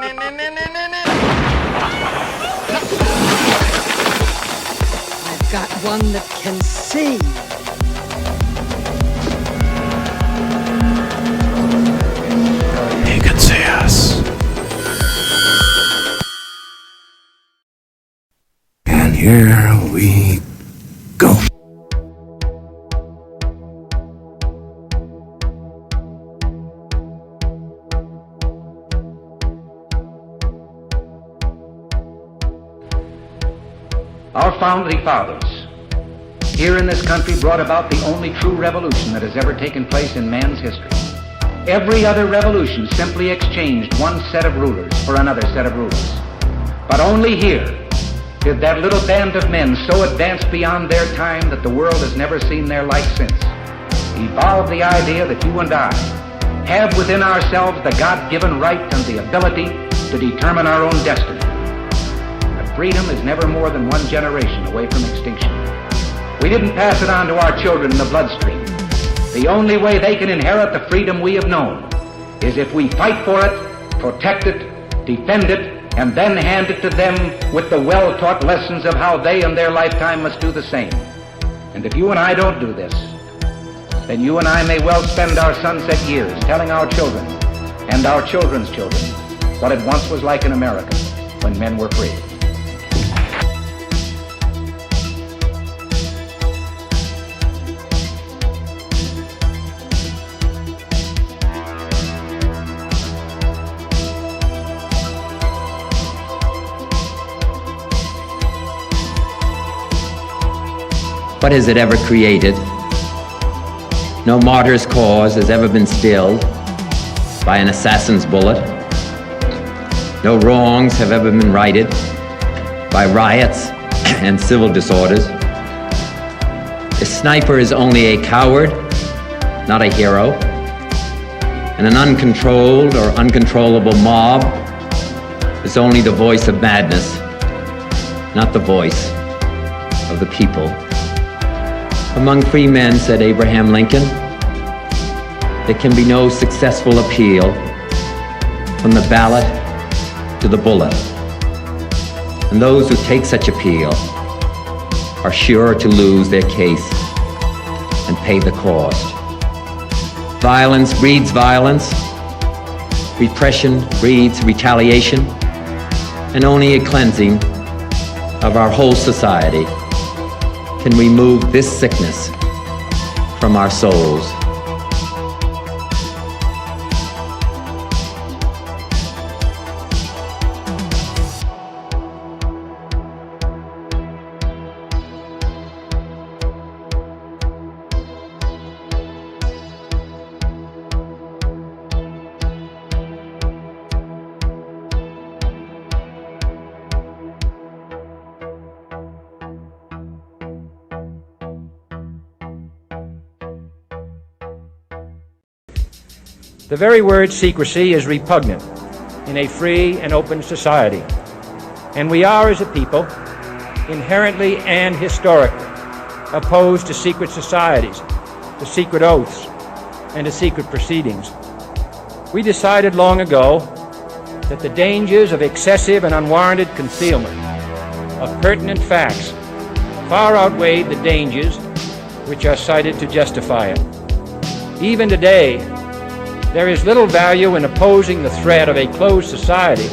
I've got one that can see. He can see us. And here we go. Our founding fathers here in this country brought about the only true revolution that has ever taken place in man's history. Every other revolution simply exchanged one set of rulers for another set of rulers. But only here did that little band of men so advance beyond their time that the world has never seen their like since evolve the idea that you and I have within ourselves the God-given right and the ability to determine our own destiny. Freedom is never more than one generation away from extinction. We didn't pass it on to our children in the bloodstream. The only way they can inherit the freedom we have known is if we fight for it, protect it, defend it, and then hand it to them with the well-taught lessons of how they in their lifetime must do the same. And if you and I don't do this, then you and I may well spend our sunset years telling our children and our children's children what it once was like in America when men were free. What has it ever created? No martyr's cause has ever been stilled by an assassin's bullet. No wrongs have ever been righted by riots and civil disorders. A sniper is only a coward, not a hero. And an uncontrolled or uncontrollable mob is only the voice of madness, not the voice of the people. Among free men, said Abraham Lincoln, there can be no successful appeal from the ballot to the bullet. And those who take such appeal are sure to lose their case and pay the cost. Violence breeds violence. Repression breeds retaliation. And only a cleansing of our whole society can remove this sickness from our souls. The very word secrecy is repugnant in a free and open society, and we are, as a people, inherently and historically opposed to secret societies, to secret oaths, and to secret proceedings. We decided long ago that the dangers of excessive and unwarranted concealment of pertinent facts far outweighed the dangers which are cited to justify it. Even today, there is little value in opposing the threat of a closed society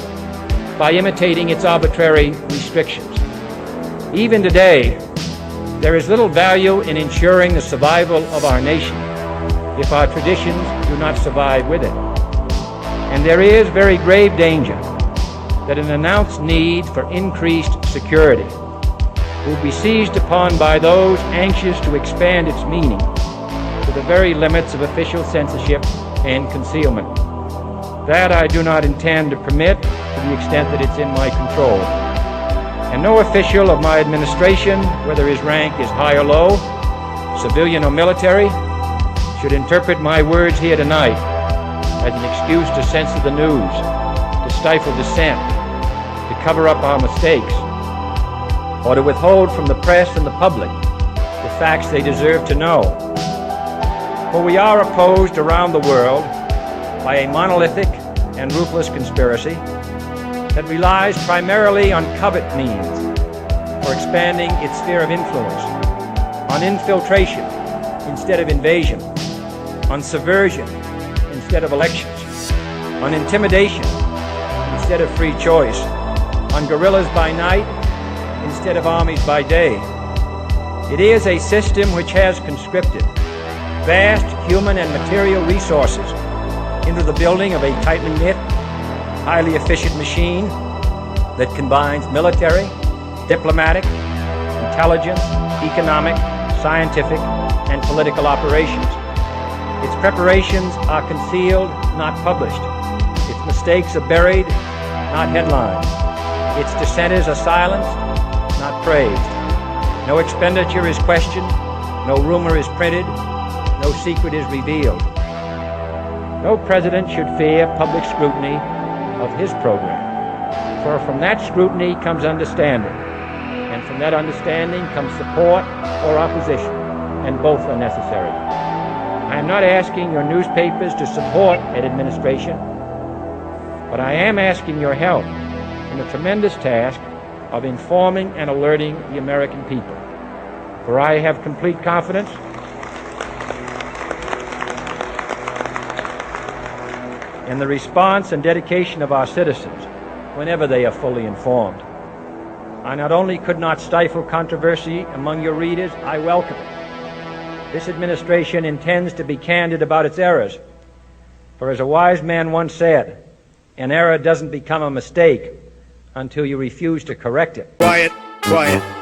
by imitating its arbitrary restrictions. Even today, there is little value in ensuring the survival of our nation if our traditions do not survive with it. And there is very grave danger that an announced need for increased security will be seized upon by those anxious to expand its meaning to the very limits of official censorship and concealment. That I do not intend to permit to the extent that it's in my control. And no official of my administration, whether his rank is high or low, civilian or military, should interpret my words here tonight as an excuse to censor the news, to stifle dissent, to cover up our mistakes, or to withhold from the press and the public the facts they deserve to know. For we are opposed around the world by a monolithic and ruthless conspiracy that relies primarily on covert means for expanding its sphere of influence, on infiltration instead of invasion, on subversion instead of elections, on intimidation instead of free choice, on guerrillas by night instead of armies by day. It is a system which has conscripted vast human and material resources into the building of a tightly knit, highly efficient machine that combines military, diplomatic, intelligence, economic, scientific, and political operations. Its preparations are concealed, not published. Its mistakes are buried, not headlined. Its dissenters are silenced, not praised. No expenditure is questioned, no rumor is printed, no secret is revealed. No president should fear public scrutiny of his program, for from that scrutiny comes understanding, and from that understanding comes support or opposition, and both are necessary. I am not asking your newspapers to support an administration, but I am asking your help in the tremendous task of informing and alerting the American people. For I have complete confidence in the response and dedication of our citizens whenever they are fully informed. I not only could not stifle controversy among your readers, I welcome it. This administration intends to be candid about its errors. For as a wise man once said, an error doesn't become a mistake until you refuse to correct it. Quiet, quiet.